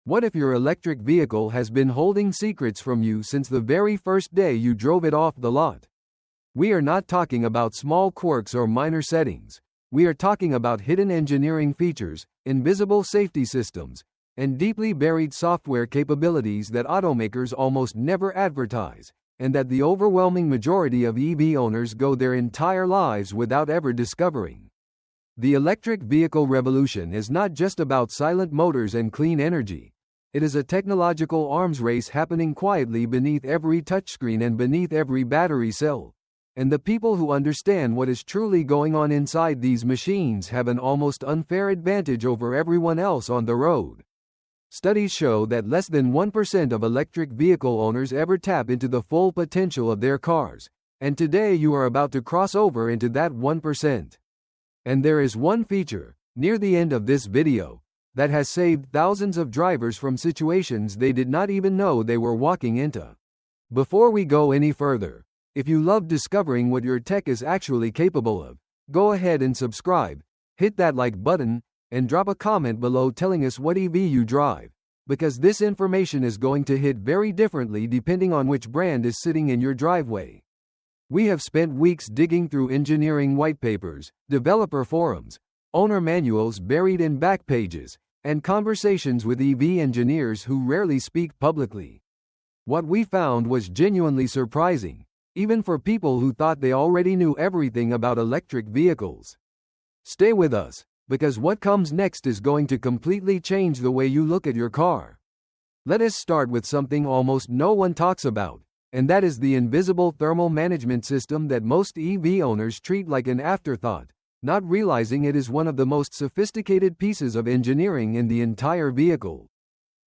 What if your electric vehicle has been holding secrets from you since the very first day you drove it off the lot? We are not talking about small quirks or minor settings. We are talking about hidden engineering features, invisible safety systems, and deeply buried software capabilities that automakers almost never advertise, and that the overwhelming majority of EV owners go their entire lives without ever discovering. The electric vehicle revolution is not just about silent motors and clean energy. It is a technological arms race happening quietly beneath every touchscreen and beneath every battery cell. And the people who understand what is truly going on inside these machines have an almost unfair advantage over everyone else on the road. Studies show that less than 1% of electric vehicle owners ever tap into the full potential of their cars, and today you are about to cross over into that 1%. And there is one feature, near the end of this video, that has saved thousands of drivers from situations they did not even know they were walking into. Before we go any further, if you love discovering what your tech is actually capable of, go ahead and subscribe, hit that like button, and drop a comment below telling us what EV you drive, because this information is going to hit very differently depending on which brand is sitting in your driveway. We have spent weeks digging through engineering white papers, developer forums, owner manuals buried in back pages, and conversations with EV engineers who rarely speak publicly. What we found was genuinely surprising, even for people who thought they already knew everything about electric vehicles. Stay with us, because what comes next is going to completely change the way you look at your car. Let us start with something almost no one talks about, and that is the invisible thermal management system that most EV owners treat like an afterthought, not realizing it is one of the most sophisticated pieces of engineering in the entire vehicle.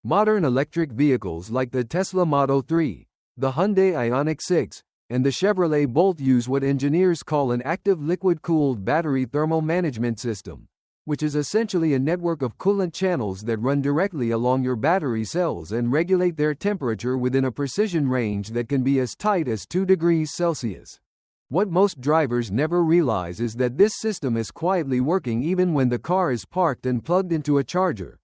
Modern electric vehicles like the Tesla Model 3, the Hyundai Ioniq 6, and the Chevrolet Bolt use what engineers call an active liquid-cooled battery thermal management system, which is essentially a network of coolant channels that run directly along your battery cells and regulate their temperature within a precision range that can be as tight as 2 degrees Celsius. What most drivers never realize is that this system is quietly working even when the car is parked and plugged into a charger,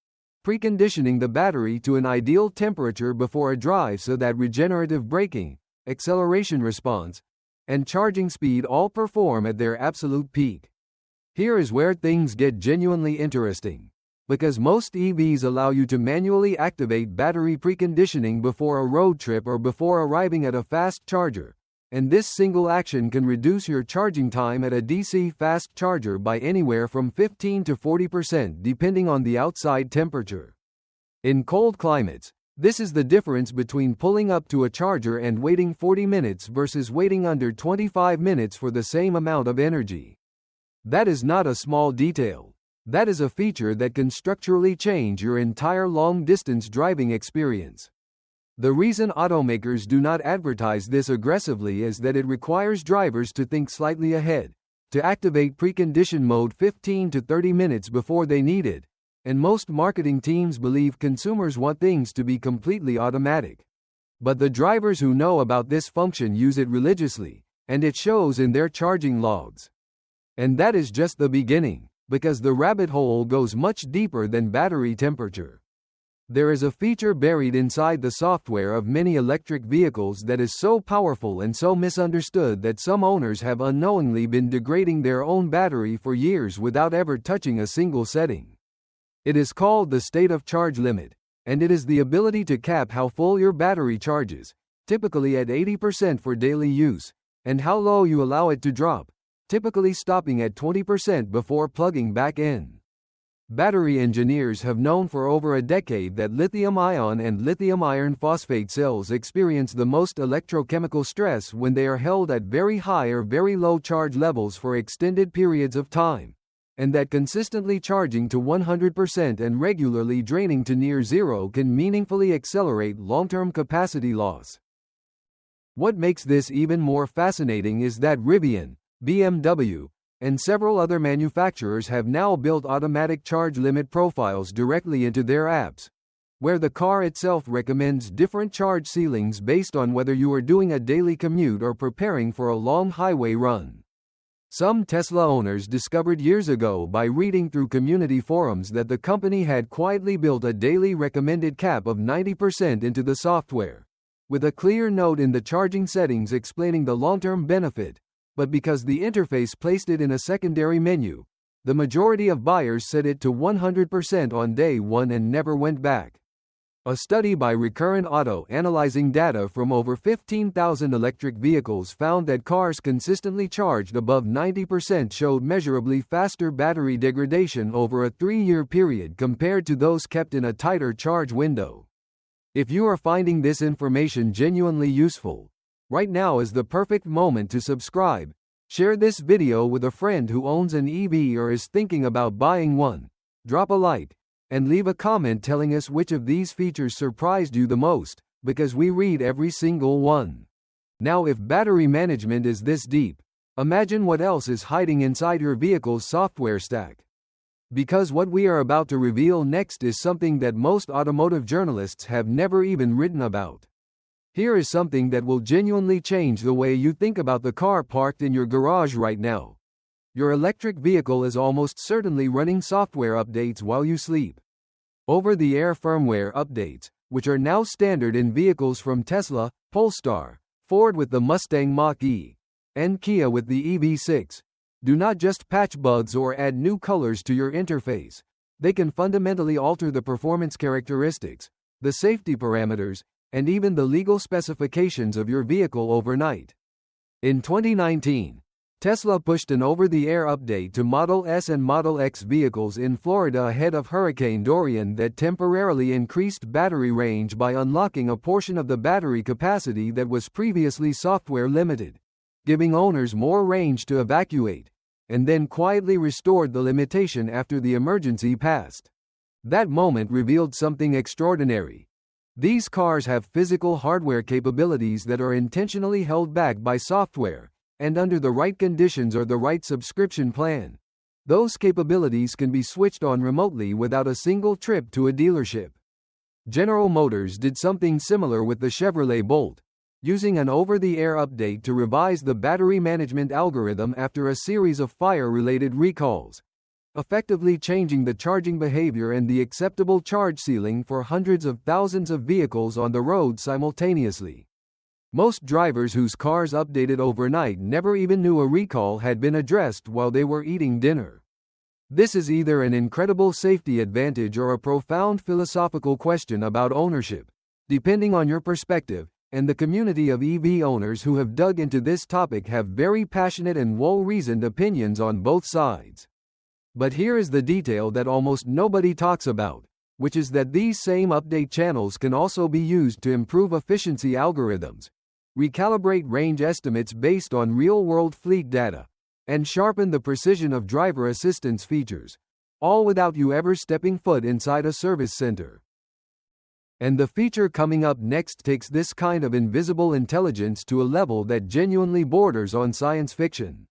preconditioning the battery to an ideal temperature before a drive so that regenerative braking, acceleration response, and charging speed all perform at their absolute peak. Here is where things get genuinely interesting, because most EVs allow you to manually activate battery preconditioning before a road trip or before arriving at a fast charger, and this single action can reduce your charging time at a DC fast charger by anywhere from 15 to 40% depending on the outside temperature. In cold climates, this is the difference between pulling up to a charger and waiting 40 minutes versus waiting under 25 minutes for the same amount of energy. That is not a small detail. That is a feature that can structurally change your entire long-distance driving experience. The reason automakers do not advertise this aggressively is that it requires drivers to think slightly ahead, to activate precondition mode 15 to 30 minutes before they need it, and most marketing teams believe consumers want things to be completely automatic. But the drivers who know about this function use it religiously, and it shows in their charging logs. And that is just the beginning, because the rabbit hole goes much deeper than battery temperature. There is a feature buried inside the software of many electric vehicles that is so powerful and so misunderstood that some owners have unknowingly been degrading their own battery for years without ever touching a single setting. It is called the state of charge limit, and it is the ability to cap how full your battery charges, typically at 80% for daily use, and how low you allow it to drop, typically stopping at 20% before plugging back in. Battery engineers have known for over a decade that lithium-ion and lithium iron phosphate cells experience the most electrochemical stress when they are held at very high or very low charge levels for extended periods of time, and that consistently charging to 100% and regularly draining to near zero can meaningfully accelerate long-term capacity loss. What makes this even more fascinating is that Rivian, BMW, and several other manufacturers have now built automatic charge limit profiles directly into their apps, where the car itself recommends different charge ceilings based on whether you are doing a daily commute or preparing for a long highway run. Some Tesla owners discovered years ago by reading through community forums that the company had quietly built a daily recommended cap of 90% into the software, with a clear note in the charging settings explaining the long-term benefit, but because the interface placed it in a secondary menu, the majority of buyers set it to 100% on day one and never went back. A study by Recurrent Auto analyzing data from over 15,000 electric vehicles found that cars consistently charged above 90% showed measurably faster battery degradation over a 3-year period compared to those kept in a tighter charge window. If you are finding this information genuinely useful, right now is the perfect moment to subscribe. Share this video with a friend who owns an EV or is thinking about buying one. Drop a like and leave a comment telling us which of these features surprised you the most, because we read every single one. Now, if battery management is this deep, imagine what else is hiding inside your vehicle's software stack. Because what we are about to reveal next is something that most automotive journalists have never even written about. Here is something that will genuinely change the way you think about the car parked in your garage right now. Your electric vehicle is almost certainly running software updates while you sleep. Over-the-air firmware updates, which are now standard in vehicles from Tesla, Polestar, Ford with the Mustang Mach-E, and Kia with the EV6, do not just patch bugs or add new colors to your interface. They can fundamentally alter the performance characteristics, the safety parameters, and even the legal specifications of your vehicle overnight. In 2019, Tesla pushed an over-the-air update to Model S and Model X vehicles in Florida ahead of Hurricane Dorian that temporarily increased battery range by unlocking a portion of the battery capacity that was previously software limited, giving owners more range to evacuate, and then quietly restored the limitation after the emergency passed. That moment revealed something extraordinary. These cars have physical hardware capabilities that are intentionally held back by software, and under the right conditions or the right subscription plan, those capabilities can be switched on remotely without a single trip to a dealership. General Motors did something similar with the Chevrolet Bolt, using an over-the-air update to revise the battery management algorithm after a series of fire-related recalls, effectively changing the charging behavior and the acceptable charge ceiling for hundreds of thousands of vehicles on the road simultaneously. Most drivers whose cars updated overnight never even knew a recall had been addressed while they were eating dinner. This is either an incredible safety advantage or a profound philosophical question about ownership, depending on your perspective, and the community of EV owners who have dug into this topic have very passionate and well-reasoned opinions on both sides. But here is the detail that almost nobody talks about, which is that these same update channels can also be used to improve efficiency algorithms, recalibrate range estimates based on real-world fleet data, and sharpen the precision of driver assistance features, all without you ever stepping foot inside a service center. And the feature coming up next takes this kind of invisible intelligence to a level that genuinely borders on science fiction.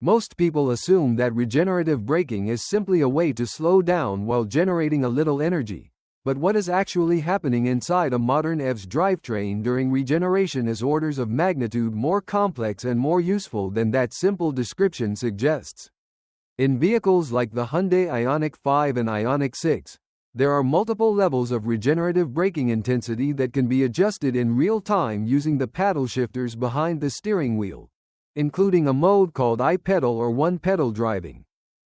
Most people assume that regenerative braking is simply a way to slow down while generating a little energy. But what is actually happening inside a modern EV's drivetrain during regeneration is orders of magnitude more complex and more useful than that simple description suggests. In vehicles like the Hyundai Ioniq 5 and Ioniq 6, there are multiple levels of regenerative braking intensity that can be adjusted in real time using the paddle shifters behind the steering wheel, including a mode called iPedal or one-pedal driving,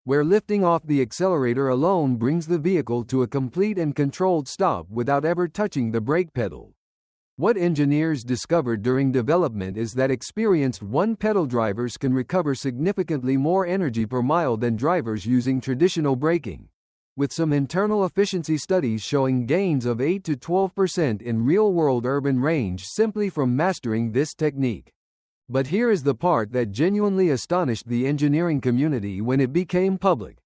where lifting off the accelerator alone brings the vehicle to a complete and controlled stop without ever touching the brake pedal. What engineers discovered during development is that experienced one-pedal drivers can recover significantly more energy per mile than drivers using traditional braking, with some internal efficiency studies showing gains of 8 to 12% in real-world urban range simply from mastering this technique. But here is the part that genuinely astonished the engineering community when it became public.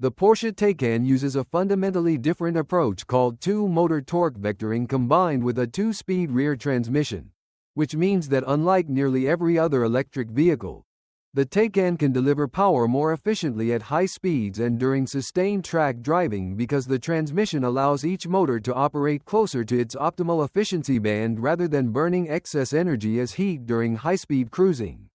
The Porsche Taycan uses a fundamentally different approach called two-motor torque vectoring combined with a two-speed rear transmission, which means that unlike nearly every other electric vehicle, the Taycan can deliver power more efficiently at high speeds and during sustained track driving because the transmission allows each motor to operate closer to its optimal efficiency band rather than burning excess energy as heat during high-speed cruising.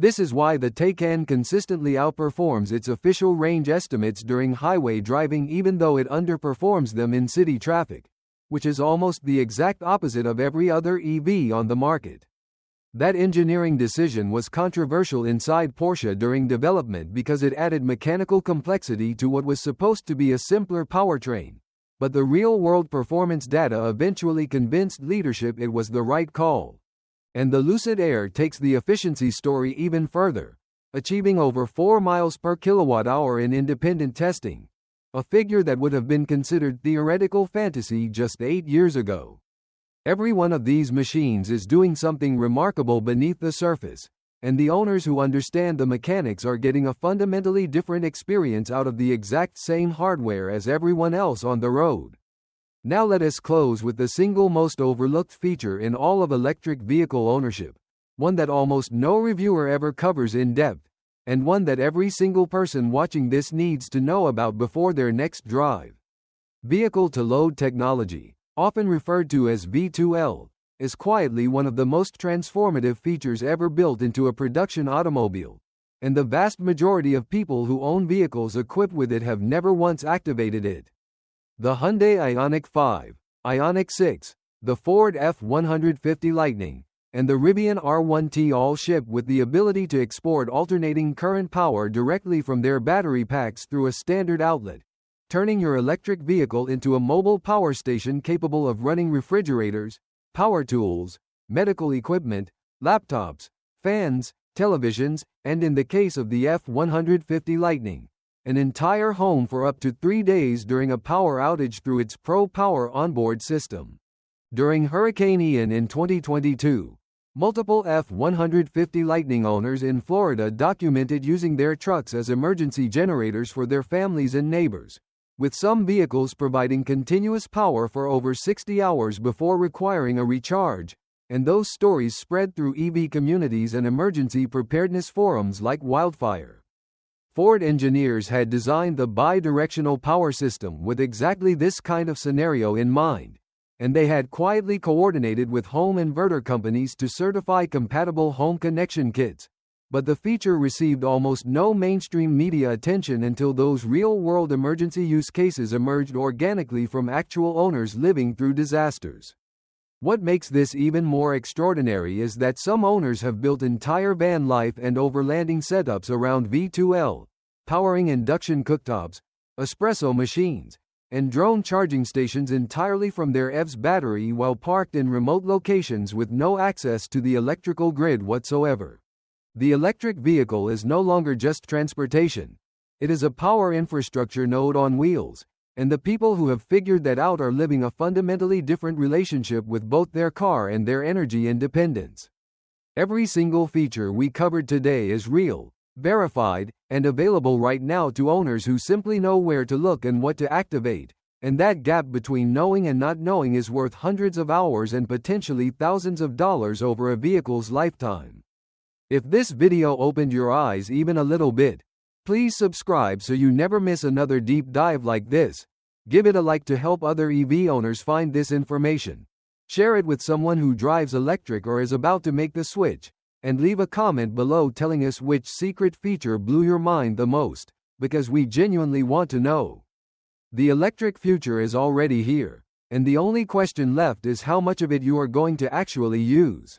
This is why the Taycan consistently outperforms its official range estimates during highway driving even though it underperforms them in city traffic, which is almost the exact opposite of every other EV on the market. That engineering decision was controversial inside Porsche during development because it added mechanical complexity to what was supposed to be a simpler powertrain, but the real-world performance data eventually convinced leadership it was the right call. And the Lucid Air takes the efficiency story even further, achieving over 4 miles per kilowatt-hour in independent testing, a figure that would have been considered theoretical fantasy just 8 years ago. Every one of these machines is doing something remarkable beneath the surface, and the owners who understand the mechanics are getting a fundamentally different experience out of the exact same hardware as everyone else on the road. Now let us close with the single most overlooked feature in all of electric vehicle ownership, one that almost no reviewer ever covers in depth, and one that every single person watching this needs to know about before their next drive. Vehicle-to-load technology, often referred to as V2L, is quietly one of the most transformative features ever built into a production automobile, and the vast majority of people who own vehicles equipped with it have never once activated it. The Hyundai Ioniq 5, Ioniq 6, the Ford F-150 Lightning, and the Rivian R1T all ship with the ability to export alternating current power directly from their battery packs through a standard outlet, turning your electric vehicle into a mobile power station capable of running refrigerators, power tools, medical equipment, laptops, fans, televisions, and in the case of the F-150 Lightning, an entire home for up to 3 days during a power outage through its Pro Power onboard system. During Hurricane Ian in 2022, multiple F-150 Lightning owners in Florida documented using their trucks as emergency generators for their families and neighbors, with some vehicles providing continuous power for over 60 hours before requiring a recharge, and those stories spread through EV communities and emergency preparedness forums like wildfire. Ford engineers had designed the bi-directional power system with exactly this kind of scenario in mind, and they had quietly coordinated with home inverter companies to certify compatible home connection kits. But the feature received almost no mainstream media attention until those real-world emergency use cases emerged organically from actual owners living through disasters. What makes this even more extraordinary is that some owners have built entire van life and overlanding setups around V2L, powering induction cooktops, espresso machines, and drone charging stations entirely from their EV's battery while parked in remote locations with no access to the electrical grid whatsoever. The electric vehicle is no longer just transportation. It is a power infrastructure node on wheels, and the people who have figured that out are living a fundamentally different relationship with both their car and their energy independence. Every single feature we covered today is real, verified, and available right now to owners who simply know where to look and what to activate, and that gap between knowing and not knowing is worth hundreds of hours and potentially thousands of dollars over a vehicle's lifetime. If this video opened your eyes even a little bit, please subscribe so you never miss another deep dive like this. Give it a like to help other EV owners find this information. Share it with someone who drives electric or is about to make the switch, and leave a comment below telling us which secret feature blew your mind the most, because we genuinely want to know. The electric future is already here, and the only question left is how much of it you are going to actually use.